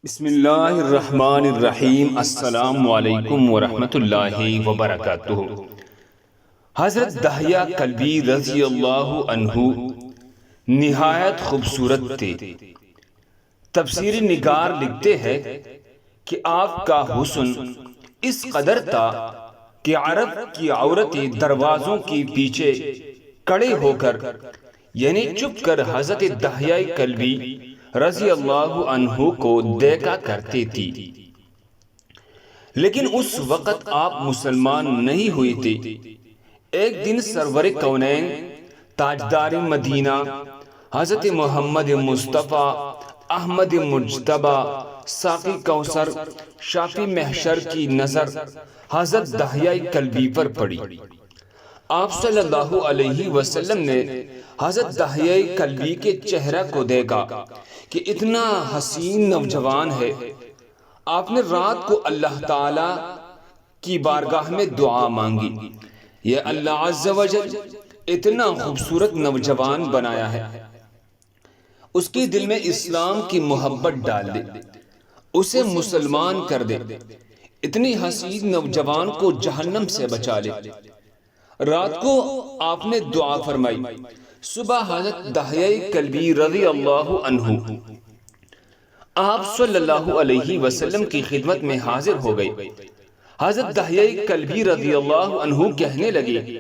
بسم اللہ الرحمن الرحیم۔ السلام علیکم ورحمۃ اللہ وبرکاتہ۔ حضرت دحیہ کلبی رضی اللہ عنہ نہایت خوبصورت تھے۔ تفسیر نگار لکھتے ہیں کہ آپ کا حسن اس قدر تھا کہ عرب کی عورتیں دروازوں کے پیچھے کڑے ہو کر یعنی چھپ کر حضرت دحیہ کلبی رضی اللہ عنہ کو دیکھا کرتی تھی، لیکن اس وقت آپ مسلمان نہیں ہوئے تھے۔ ایک دن سرور کونین تاجدار مدینہ حضرت محمد مصطفیٰ احمد مجتبی ساقی کوثر شافی محشر کی نظر حضرت دحیہ کلبی پر پڑی۔ آپ صلی اللہ علیہ وسلم نے حضرت دحیہ کلبی کے چہرہ کو دیکھا کہ اتنا حسین نوجوان ہے۔ آپ نے رات کو اللہ تعالی کی بارگاہ میں دعا مانگی، یہ اللہ عز و جل اتنا خوبصورت نوجوان بنایا ہے، اس کے دل میں اسلام کی محبت ڈال دے، اسے مسلمان کر دے، اتنی حسین نوجوان کو جہنم سے بچا لے۔ رات کو آپ نے دعا فرمائی، صبح حضرت دحیہ کلبی رضی اللہ عنہ آپ صلی اللہ علیہ وسلم کی خدمت میں حاضر ہو گئے۔ حضرت دحیہ کلبی رضی اللہ عنہ کہنے لگے،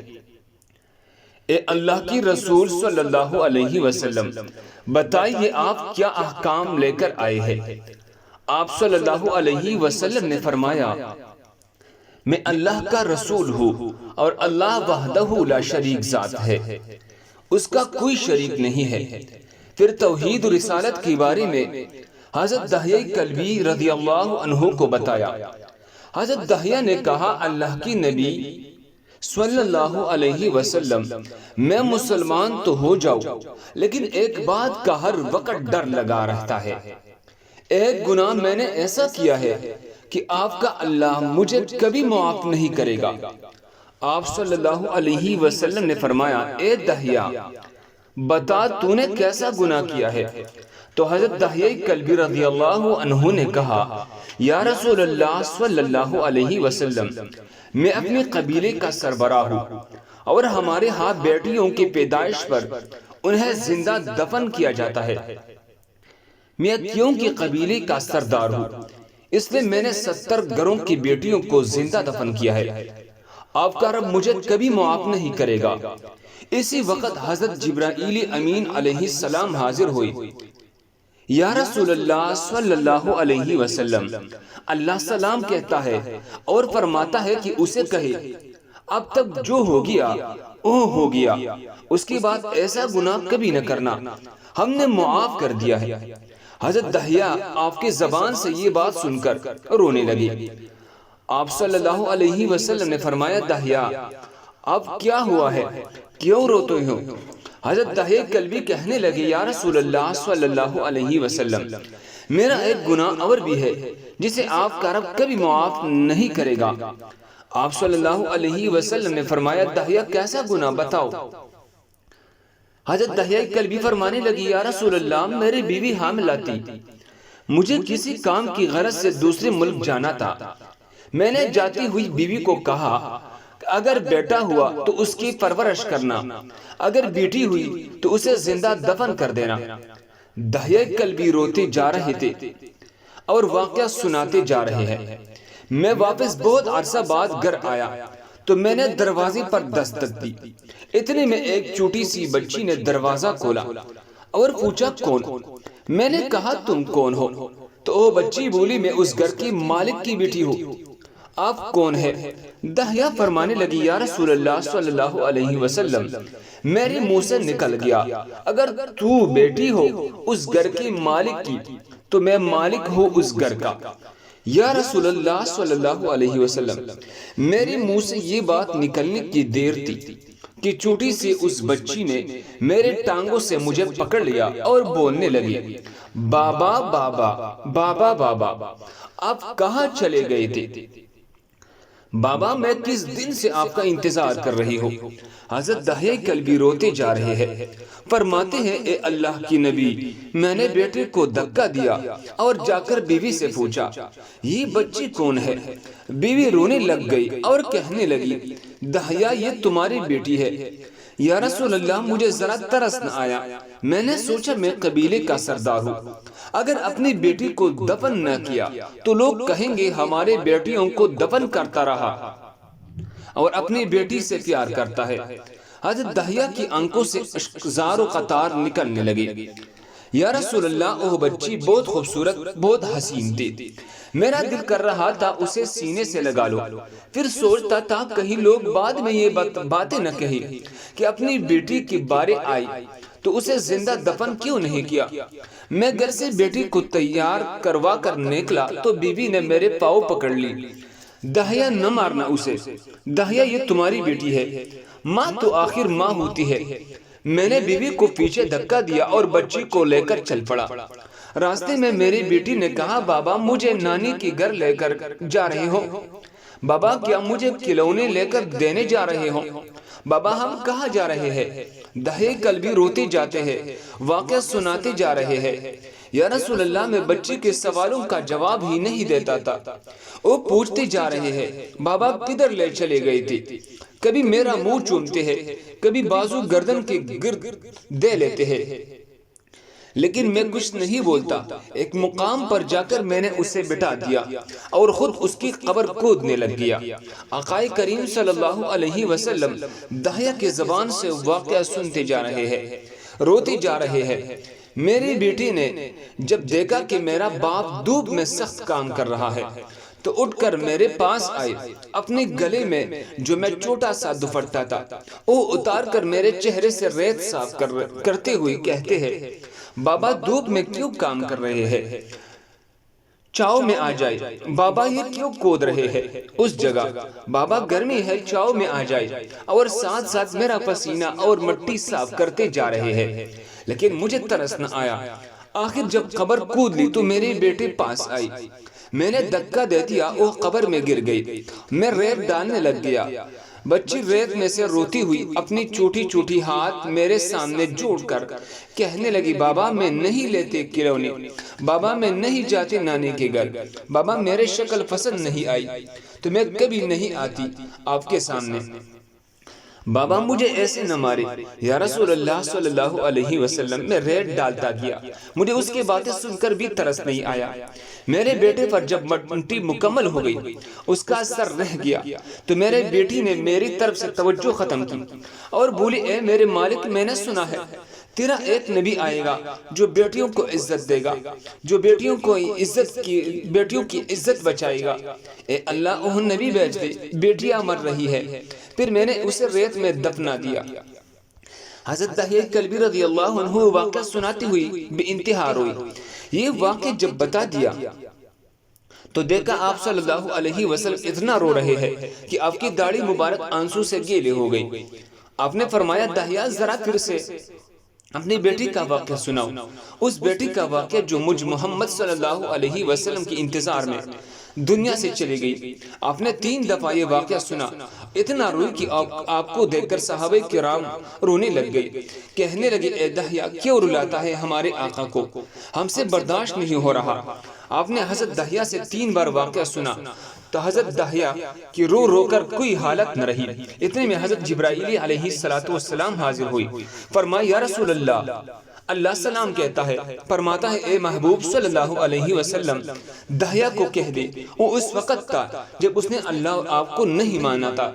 اے اللہ کی رسول صلی اللہ علیہ وسلم، بتائیے آپ کیا احکام لے کر آئے ہیں؟ آپ صلی اللہ علیہ وسلم نے فرمایا، میں اللہ کا رسول ہوں اور اللہ وحدہ لا شریک ذات ہے، اس کا کوئی شریک نہیں ہے۔ پھر توحید و رسالت کے بارے میں حضرت دحیہ کلبی رضی اللہ عنہ کو بتایا۔ حضرت دحیہ نے کہا، اللہ کی نبی صلی اللہ علیہ وسلم، میں مسلمان تو ہو جاؤں، لیکن ایک بات کا ہر وقت ڈر لگا رہتا ہے۔ ایک گناہ میں نے ایسا کیا ہے کہ آپ کا اللہ مجھے کبھی معاف نہیں کرے گا۔ آپ صلی اللہ علیہ وسلم نے فرمایا، اے دحیہ بتا تو نے کیسا گناہ کیا ہے؟ تو حضرت دحیہ کلبی رضی اللہ عنہ نے کہا، یا رسول اللہ صلی اللہ علیہ وسلم، میں اپنے قبیلے کا سربراہ ہوں اور ہمارے ہاں بیٹیوں کی پیدائش پر انہیں زندہ دفن کیا جاتا ہے۔ میں کیوں کی قبیلے کا سردار ہوں، اس لیے میں نے 70 گھروں کی بیٹیوں کو زندہ دفن کیا ہے۔ آپ کا رب مجھے کبھی معاف نہیں کرے گا۔ اسی وقت حضرت جبرائیل امین علیہ السلام حاضر ہوئے۔ یا رسول اللہ صلی اللہ علیہ وسلم، اللہ سلام کہتا ہے اور فرماتا ہے کہ اسے کہے، اب تک جو ہو گیا وہ ہو گیا، اس کے بعد ایسا گناہ کبھی نہ کرنا، ہم نے معاف کر دیا ہے۔ حضرت دحیہ آپ کے زبان سے یہ بات سن کر رونے لگے۔ آپ صلی اللہ علیہ وسلم نے فرمایا، دحیہ اب کیا ہوا ہے، کیوں روتے ہو؟ حضرت دحیہ کلبی کہنے لگے، یا رسول اللہ صلی اللہ علیہ وسلم، میرا ایک گناہ اور بھی ہے جسے آپ کا رب کبھی معاف نہیں کرے گا۔ آپ صلی اللہ علیہ وسلم نے فرمایا، دحیہ کیسا گناہ بتاؤ؟ حضرت دحیہ کلبی فرمانے لگی، یا رسول اللہ، میری بیوی حاملہ تھی، مجھے کسی کام کی غرض سے دوسرے ملک جانا تھا۔ میں نے جاتی ہوئی بیوی کو کہا، اگر بیٹا ہوا تو اس کی پرورش کرنا، اگر بیٹی ہوئی تو اسے زندہ دفن کر دینا۔ دحیہ کلبی روتے جا رہے تھے اور واقعہ سناتے جا رہے ہیں۔ میں واپس بہت عرصہ بعد گھر آیا تو میں نے دروازے پر دستک دی، اتنے میں ایک چھوٹی سی بچی نے دروازہ کھولا اور پوچھا، کون؟ میں نے کہا، تم کون ہو؟ تو وہ بچی بولی، میں اس گھر کی مالک کی بیٹی ہوں۔ آپ کون ہے؟ دحیہ فرمانے لگی، یا رسول اللہ صلی اللہ علیہ وسلم، میرے منہ سے نکل گیا، اگر تو بیٹی ہو اس گھر کی مالک کی تو میں مالک ہوں اس گھر کا۔ یا رسول اللہ صلی اللہ علیہ وسلم، میرے منہ سے یہ بات نکلنے کی دیر تھی کہ چھوٹی سی اس بچی نے میرے ٹانگوں سے مجھے پکڑ لیا اور بولنے لگی، بابا بابا بابا بابا، آپ کہاں چلے گئے تھے؟ بابا میں کس دن سے آپ کا انتظار کر رہی ہوں۔ حضرت دحیہ کلبی روتے جا رہے ہیں، فرماتے ہیں اے اللہ کی نبی، میں نے بیٹے کو دھکا دیا اور جا کر بیوی سے پوچھا یہ بچی کون ہے؟ بیوی رونے لگ گئی اور کہنے لگی دحیہ یہ تمہاری بیٹی ہے۔ یا رسول اللہ مجھے ذرا ترس نہ آیا، میں نے سوچا میں قبیلے کا سردار ہوں، اگر اپنی بیٹی کو دفن نہ کیا تو لوگ کہیں گے ہمارے بیٹیوں کو دفن کرتا رہا اور اپنی بیٹی سے پیار کرتا ہے۔ حضرت دحیہ کی آنکھوں سے اشکزار و قطار نکلنے لگے۔ یا رسول اللہ وہ بچی بہت خوبصورت، بہت حسین تھی، میرا دل کر رہا تھا اسے سینے سے لگا لو، پھر سوچتا تھا کہیں لوگ بعد میں یہ باتیں نہ کہیں کہ اپنی بیٹی کی بارے آئی تو اسے زندہ دفن کیوں نہیں کیا۔ میں گھر سے بیٹی کو تیار کروا کر نکلا تو بیوی نے میرے پاؤں پکڑ لی، دحیہ نہ مارنا اسے، دحیہ یہ تمہاری بیٹی ہے، ماں تو آخر ماں ہوتی ہے۔ میں نے بیوی کو پیچھے دھکا دیا اور بچی کو لے کر چل پڑا۔ راستے میں میری بیٹی نے کہا بابا مجھے نانی کی گھر لے کر جا رہے ہو؟ بابا کیا مجھے کھلونے لے کر دینے جا رہے ہو؟ بابا ہم کہاں جا رہے ہیں؟ دحیہ کلبی روتے جاتے ہیں، واقعہ سناتے جا رہے ہیں۔ یا رسول اللہ میں بچی کے سوالوں کا جواب ہی نہیں دیتا تھا، وہ پوچھتے جا رہے ہیں بابا کدھر لے چلے گئے تھے؟ کبھی میرا منہ چومتے ہیں، کبھی بازو گردن کے گرد دے لیتے ہیں، لیکن میں کچھ نہیں بولتا۔ ایک مقام پر جا کر میں نے اسے بٹھا دیا اور خود اس کی قبر کھودنے لگ گیا۔ آقا کریم صلی اللہ علیہ وسلم دحیہ کے زبان سے واقعہ سنتے جا رہے ہیں، روتے جا رہے ہیں۔ میری بیٹی نے جب دیکھا کہ میرا باپ دھوپ میں سخت کام کر رہا ہے تو اٹھ کر میرے پاس آئی، اپنے گلے میں جو میں چھوٹا سا دوپٹہ تھا وہ اتار کر میرے چہرے سے ریت صاف کرتے ہوئے کہتے ہیں بابا دھوپ میں کیوں کام کر رہے ہیں؟ چاؤ میں آ جائے۔ بابا یہ کیوں کود رہے ہیں اس جگہ؟ بابا گرمی ہے چاؤ میں آ جائے، اور ساتھ ساتھ میرا پسینہ اور مٹی صاف کرتے جا رہے ہیں، لیکن مجھے ترس نہ آیا۔ آخر جب قبر کود لی تو میرے بیٹے پاس آئی، میں نے دھکا دے دیا، وہ قبر میں گر گئی، میں ریت ڈالنے لگ گیا۔ بچی ریت میں سے روتی ہوئی اپنی چھوٹی چھوٹی ہاتھ میرے سامنے جوڑ کر کہنے لگی بابا میں نہیں لیتے کھلونے، بابا میں نہیں جاتی نانی کے گھر، بابا میرے شکل پسند نہیں آئی تو میں کبھی نہیں آتی آپ کے سامنے، بابا مجھے ایسے نہ مارے۔ یا رسول اللہ صلی اللہ علیہ وسلم میں ریت ڈالتا گیا، مجھے اس کی باتیں سن کر بھی ترس نہیں آیا۔ میرے بیٹے پر جب مٹی مکمل ہو گئی، اس کا اثر رہ گیا تو میرے بیٹی نے میری طرف سے توجہ ختم کی اور بولی اے میرے مالک میں نے سنا ہے تیرا ایک نبی آئے گا جو بیٹیوں کو عزت دے گا، جو بیٹیوں کی عزت بچائے گا، اے اللہ وہ نبی بھیج دے، بیٹیاں مر رہی ہے۔ پھر میں نے اسے ریت میں دفنا دیا۔ حضرت دحیہ کلبی رضی اللہ عنہ واقعہ سناتی ہوئی بے انتہا روئی۔ یہ واقعہ جب بتا دیا تو دیکھا آپ صلی اللہ علیہ وسلم اتنا رو رہے ہیں کہ آپ کی داڑھی مبارک آنسو سے گیلے ہو گئی۔ آپ نے فرمایا دحیہ ذرا پھر سے اپنی بیٹی کا واقعہ سناؤ، اس بیٹی کا واقعہ جو مجھ محمد صلی اللہ علیہ وسلم کی انتظار میں دنیا سے چلی گئی۔ آپ نے 3 دفعہ یہ واقعہ سنا، اتنا روئی کہ آپ کو دیکھ کر صحابہ کرام رونے لگ گئی، کہنے لگے اے دحیہ کیوں رلاتا ہے ہمارے آقا کو، ہم سے برداشت نہیں ہو رہا۔ آپ نے حضرت دحیہ سے 3 بار واقعہ سنا تو حضرت دحیہ کی رو رو کر کوئی حالت نہ رہی۔ اتنے میں حضرت جبرائیل علیہ السلام حاضر ہوئی، فرمایا یا رسول اللہ، اللہ سلام کہتا ہے، فرماتا ہے اے محبوب صلی اللہ علیہ وسلم دحیہ کو کہہ دے وہ اس وقت تھا جب اس نے اللہ اور آپ کو نہیں مانا تھا،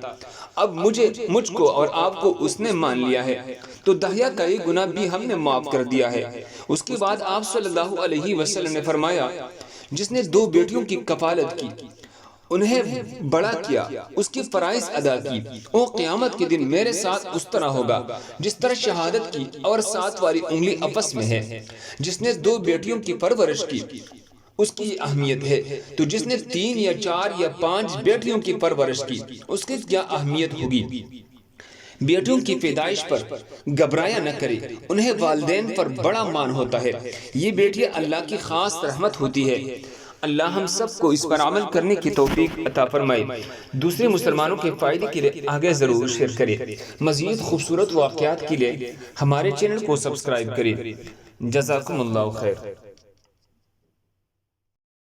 اب مجھ کو اور آپ کو اس نے مان لیا ہے تو دحیہ کا یہ گناہ بھی ہم نے معاف کر دیا ہے۔ اس کے بعد آپ صلی اللہ علیہ وسلم نے فرمایا جس نے 2 بیٹیوں کی کفالت کی، انہیں بڑا کیا، اس کی فرائض ادا کی، وہ قیامت کے دن میرے ساتھ اس طرح ہوگا جس طرح شہادت کی اور 7 والی انگلی آپس میں ہے۔ جس نے 2 بیٹیوں کی پرورش کی اس کی اہمیت ہے، تو جس نے 3 یا 4 یا 5 بیٹیوں کی پرورش کی اس کی کیا اہمیت ہوگی۔ بیٹیوں کی پیدائش پر گھبرایا نہ کرے، انہیں والدین پر بڑا مان ہوتا ہے، یہ بیٹیاں اللہ کی خاص رحمت ہوتی ہے۔ اللہ ہم سب کو اس پر عمل کرنے کی توفیق عطا فرمائے۔ دوسرے مسلمانوں کے فائدے کے لیے آگے ضرور شیئر کریں۔ مزید خوبصورت واقعات کے لیے ہمارے چینل کو سبسکرائب کریں۔ جزاکم اللہ خیر۔